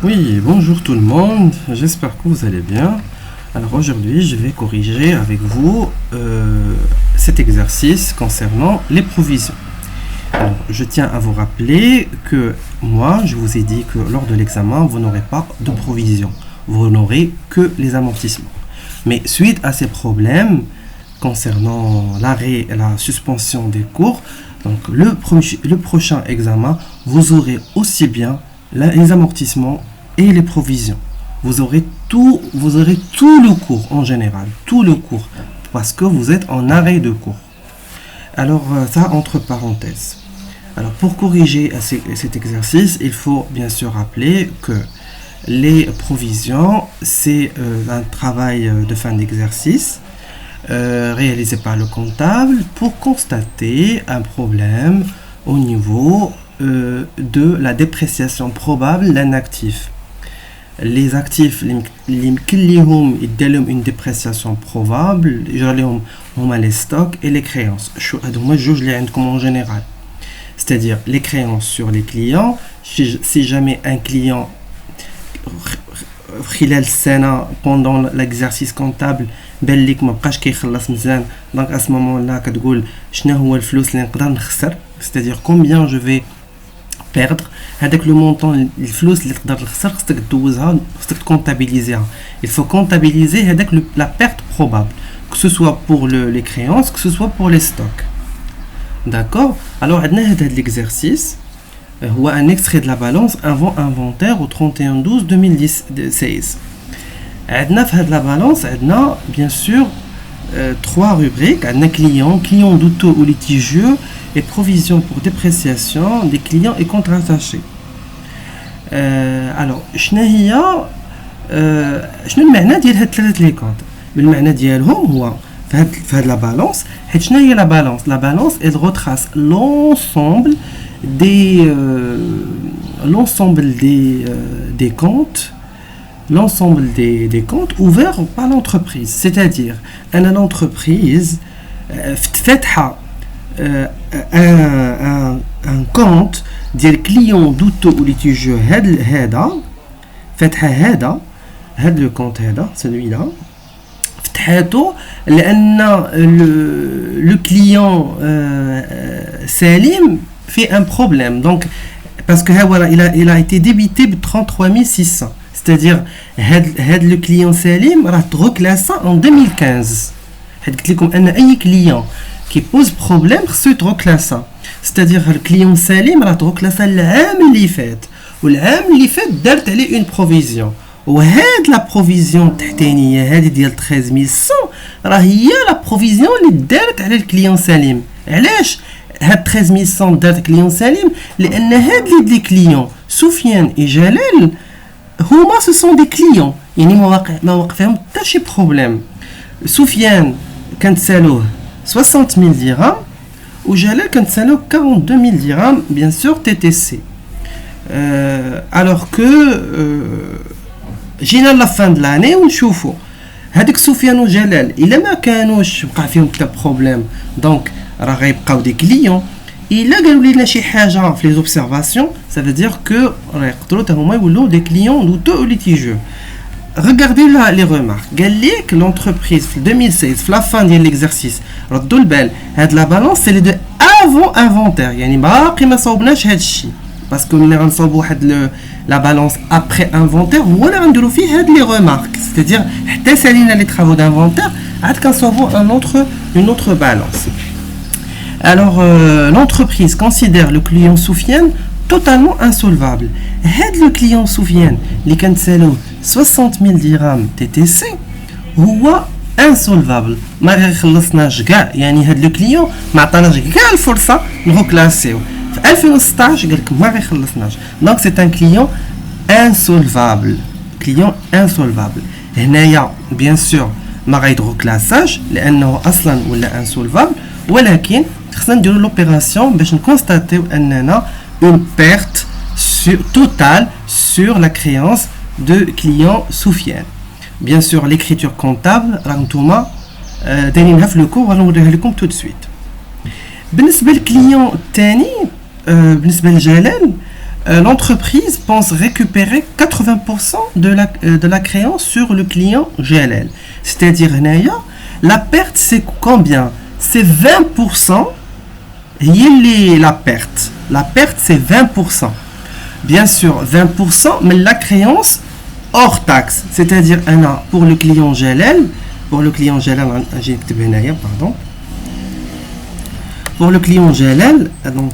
Oui, bonjour tout le monde, j'espère que vous allez bien. Alors aujourd'hui, je vais corriger avec vous cet exercice concernant les provisions. Alors, je tiens à vous rappeler que moi, je vous ai dit que lors de l'examen, vous n'aurez pas de provision. Vous n'aurez que les amortissements. Mais suite à ces problèmes concernant l'arrêt et la suspension des cours, donc le prochain examen, vous aurez aussi bien les amortissements et les provisions. Vous aurez tout le cours en général, tout le cours, parce que vous êtes en arrêt de cours. Alors ça entre parenthèses. Alors pour corriger cet exercice, il faut bien sûr rappeler que les provisions, c'est un travail de fin d'exercice réalisé par le comptable pour constater un problème au niveau de la dépréciation probable d'un actif. Les actifs qui ont une dépréciation probable, les stocks et les créances. Moi, je les ai en général. C'est-à-dire les créances sur les clients. Si jamais un client pendant l'exercice comptable بالك ما بقاش كيخلص مزيان donc à ce moment-là كتقول شنو هو الفلوس اللي نقدر نخسر, c'est-à-dire combien je vais perdre. هذاك le montant الفلوس اللي تقدر تخسر خصك تدوزها, خصك comptabiliser. Il faut comptabiliser هذاك la perte probable, que ce soit pour les créances, que ce soit pour les stocks. D'accord. Alors عندنا هذا l'exercice هو un extrait de la balance avant inventaire au 31/12/2016. عندنا في هذه la balance عندنا bien sûr trois rubriques. عندنا client douteux ou litigieux et provision pour dépréciation des clients et comptes rattachés. alors شنو هي شنو المعنى ديال هاد ثلاثه لي كونط؟ بالمعنى ديالهم هو في هاد لا بالانس. حيت شنو هي لا بالانس؟ لا بالانس elle retrace l'ensemble des comptes, l'ensemble des comptes ouverts par l'entreprise. C'est-à-dire l'entreprise فتحها un compte ديال client douteux ou litigieux هذا فتحها هذا le compte هذا celui-là فتحته لأن le client Salim fait un problème, donc parce que voilà, il a été débité de 33 600. C'est-à-dire le client Salim a reclassé en 2015. Je vous dis que أي client qui pose problème se reclasse. C'est-à-dire le client Salim a reclassé العام اللي فات, والعام اللي فات دارت عليه une provision. وهاد لا بروفيزيون التحتانيه هذه ديال 13100 راه هي لا بروفيزيون اللي دارت على الكليون سليم. علاش هاد 13100 دارت كليون سليم؟ لان هاد لي كليون سفيان و جلال هما سو سون دي كليون, يعني ما وقع فيهم حتى شي بروبليم. سفيان كانت سالوه 60000 درهم وجلال كانت سالوه 42000 درهم بيان سور تي تي سي. alors que جينا لا فان د لاني ونشوفوا هذيك سفيان وجلال الا ما كانوش وقع فيهم حتى بروبليم دونك راه غيبقاو دي كليون. الا قالوا لنا شي حاجه في لي اوبسيرفاسيون ça veut dire que راه يقدروا حتى هما يولوا دي كليون دوتو ليتيجو. regardez les remarques. قال لك l'entreprise في 2016 في لا فان ديال ليكزارسيس ردوا البال هاد لا بالانس سي لي دو افون انفونتير, يعني باقي ما صوبناش هاد الشيء باسكو ملي غنصوبوا واحد la balance après inventaire ولا غنديروا فيه هاد لي remarques, c'est-à-dire حتى سالينا لي travaux d'inventaire عاد كنصوبوا une autre balance. alors l'entreprise considère le client Soufiane totalement insolvable. هاد le client Soufiane اللي كانت سالوه 60000 درهم TTC هو insolvable, ما غيخلصناش كاع, يعني هاد le client ما عطاناش كاع الفرصه نغوكلاسيو. في 2016 قال لك ما غيخلصناش, دونك سي ان كليون انسولفابل. هنايا بيان سور ما غيدغو كلاساج لانه اصلا ولا انسولفابل, ولكن خصنا نديرو لوبيراسيون باش نكونستاتيو اننا اون بيرت توتال sur la créance de client Soufiane. Bien sûr l'écriture comptable راه نتوما دايرينها في لو كور غنوريها لكم tout de suite. بالنسبه للكليون الثاني بالنسبه لجلال l'entreprise pense récupérer 80% de la créance sur le client GLL. C'est-à-dire, la perte, c'est combien? C'est 20%. La perte. La perte, c'est 20%. Bien sûr, 20%, mais la créance hors taxe. C'est-à-dire, pour le client GLL, pardon. Pour le client GLL, donc,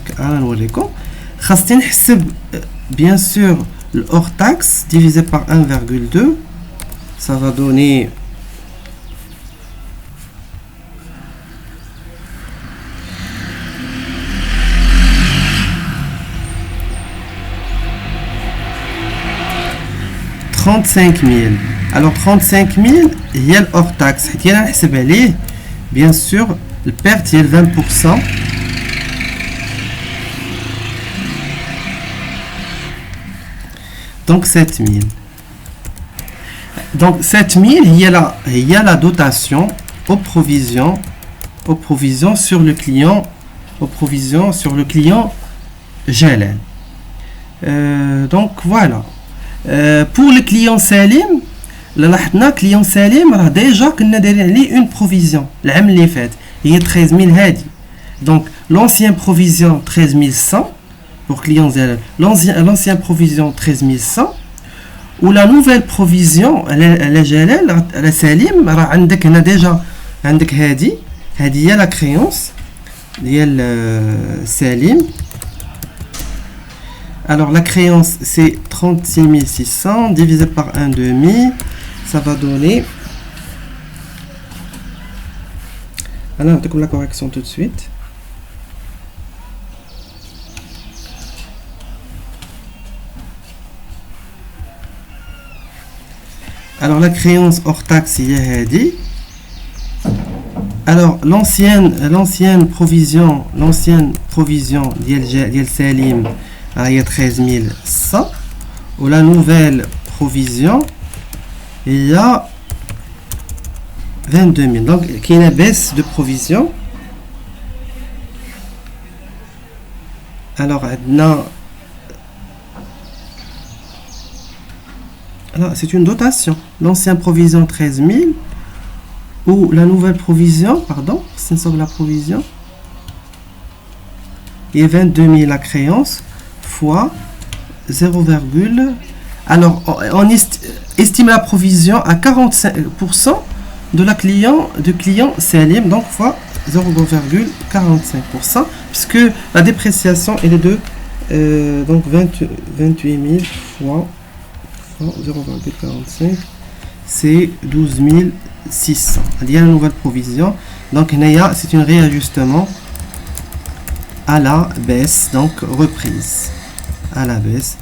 bien sûr, le hors taxe divisé par 1,2, ça va donner 35 000. Alors 35 000, il y a le hors taxe. Bien sûr, le perte, il y a le 20%. Donc 7 000. Donc 7 000, il y a la dotation aux provisions sur le client, GLL. Donc voilà. Pour le client Salim, le client Salim a déjà une provision. L'année اللي فات هي 13 000 هادي. Donc l'ancien provision 13 100 pour client Salim. L'ancien provision 13 100 ou la nouvelle provision la GLL la Salim راه عندك هنا déjà عندك هذه هي la créance ديال Salim. Alors la créance c'est 36 600 divisé par 1,5, ça va donner. Alors on la correction tout de suite. Alors la créance hors taxe il y a dit. Alors l'ancienne provision d'El Salim il y a 13 100 ou la nouvelle provision il y a 22 000. Donc il y a une baisse de provision. Alors c'est une dotation. L'ancienne provision 13 000 ou la nouvelle provision, pardon, c'est la provision. Il y a 22 000 la créance fois 0, alors on estime la provision à 45% de client Salim, donc fois 0,45%, puisque la dépréciation elle est de donc 28 000 fois 0,45, c'est 12 600. Il y a une nouvelle provision, donc c'est un réajustement à la baisse, donc reprise à la baisse,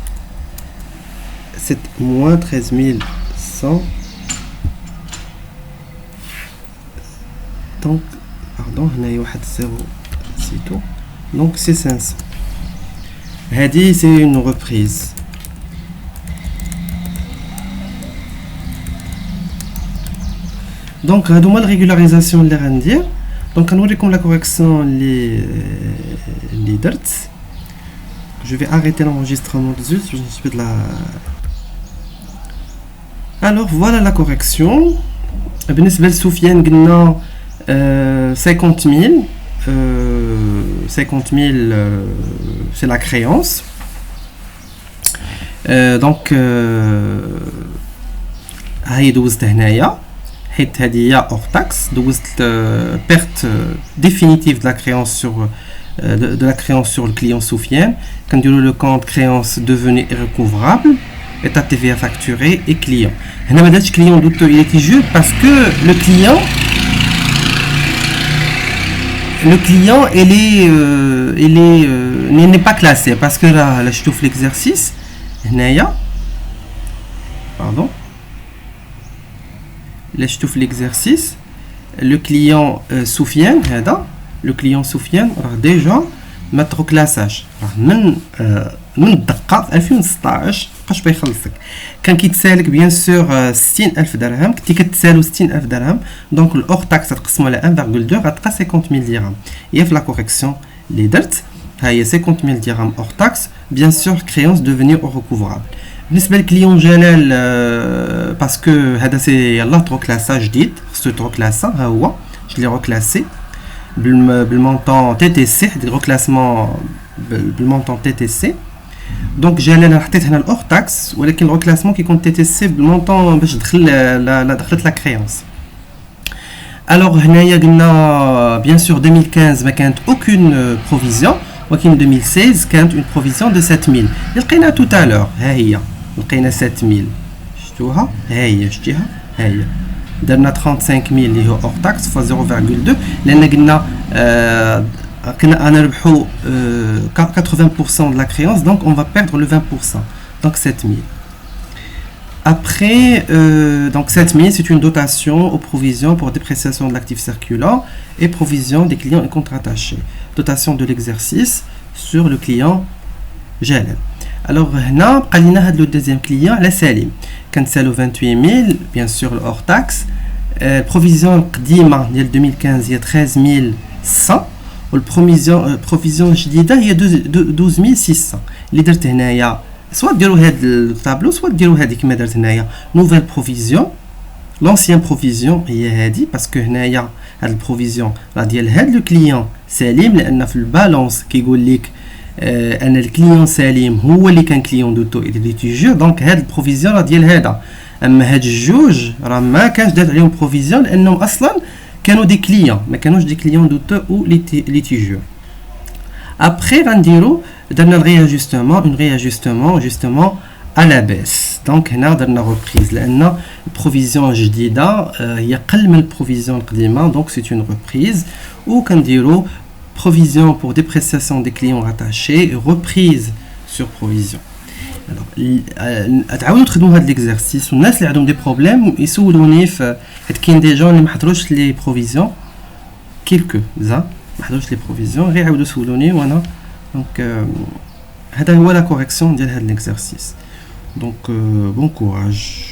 c'est moins 13 100. Donc pardon il y a 0 donc c'est 500. C'est une reprise. Donc la régularisation de l'Irandia. Donc on va comme la correction les dates. Je vais arrêter l'enregistrement de suite. Alors voilà la correction. بالنسبة لسفيان قلنا 50 000. 50 000 c'est la créance. Donc هاي دوزت هنايا حيت هذه هي hors taxe. دوزت perte définitive de la créance sur le client Soufiane. Quand le compte créance devenu irrecouvrable, état TVA facturé et client. Le client il est juste parce que le client n'est pas classé, parce que là je trouve l'exercice pardon, là je trouve l'exercice, le client Soufiane déjà mettre au classage من الدقة في 2016 بقاش بيخلصك. كان كيتسالك بيان سور 60000 درهم، كنتي كتسالو 60000 درهم، دونك الاور تاكس تقسمو على 1.2 غتبقى 50000 درهم. هي في لا كوريكسيون اللي درت هي 50 000 dirhams hors taxe, bien sûr créance devenir recouvrable. بالنسبه للكليون جلال باسكو هذا سي يلاه تروكلاسا جديد خصو تروكلاسا ها هو je l'ai reclassé بالمونطون تي تي سي دي reclassement بالمونطون تي تي سي دونك جلال حطيت هنا الاور تاكس ولكن الركلاسمون كيكون تي تي سي بالمونطون باش دخلت لا كريونس. الوغ هنايا قلنا بيان سور 2015 ما كانت اوكون بروفيزيون ولكن 2016 كانت اون بروفيزيون دو 7000 اللي لقينا تو تالور ها هي لقينا 7000 شفتوها ها هي شتيها ها هي درنا 35000 اللي هو اور تاكس ف 0.2 لان قلنا كنا نربحوا 80% de la créance donc on va perdre le 20% donc 7000. Après, donc 7000, c'est une dotation aux provisions pour dépréciation de l'actif circulant et provision des clients et comptes rattachés. Dotation de l'exercice sur le client GLL. Alors, on a le deuxième client, la Salim. Quand c'est le 28 000, bien sûr, hors taxe. Provision قديمة ديال 2015 هي 13100 والبروفيزيون جديدة هي 12600 اللي درت هنايا soit ديروا هاد الطابلو soit ديروا هادي كما درت هنايا نوفيل بروفيزيون لونسيان بروفيزيون هي هادي باسكو هنايا هاد البروفيزيون راه ديال هاد لو كليون سليم لان في البالونس كيقول لك ان الكليون سليم هو اللي كان كليون دوتو اي دي تيجور دونك هاد البروفيزيون راه ديال هذا. اما هاد الجوج راه ما كانش دات عليهم بروفيزيون لانهم اصلا كانوا دي كليون ما كانوش دي كليون دوتو او لي تيجور. Après, on donne un réajustement justement à la baisse. Donc, on a une reprise. La provision جديدة هي أقل من الprovision القديمة. Donc, c'est une reprise. Ou qu'on dirait provision pour dépréciation des clients rattachés, reprise sur provision. Alors, تعاونوا تخدموا هذا l'exercice. والناس اللي عندهم des problèmes يسولوني في كاين دي جون اللي ما حضروش لي provisions quelques-uns. ما حضروش لي بروفيزيون غير يعاودوا يسولوني وانا دونك هذا هو لا كوريكسيون ديال هذا ليكزارسيس دونك بون كوراج.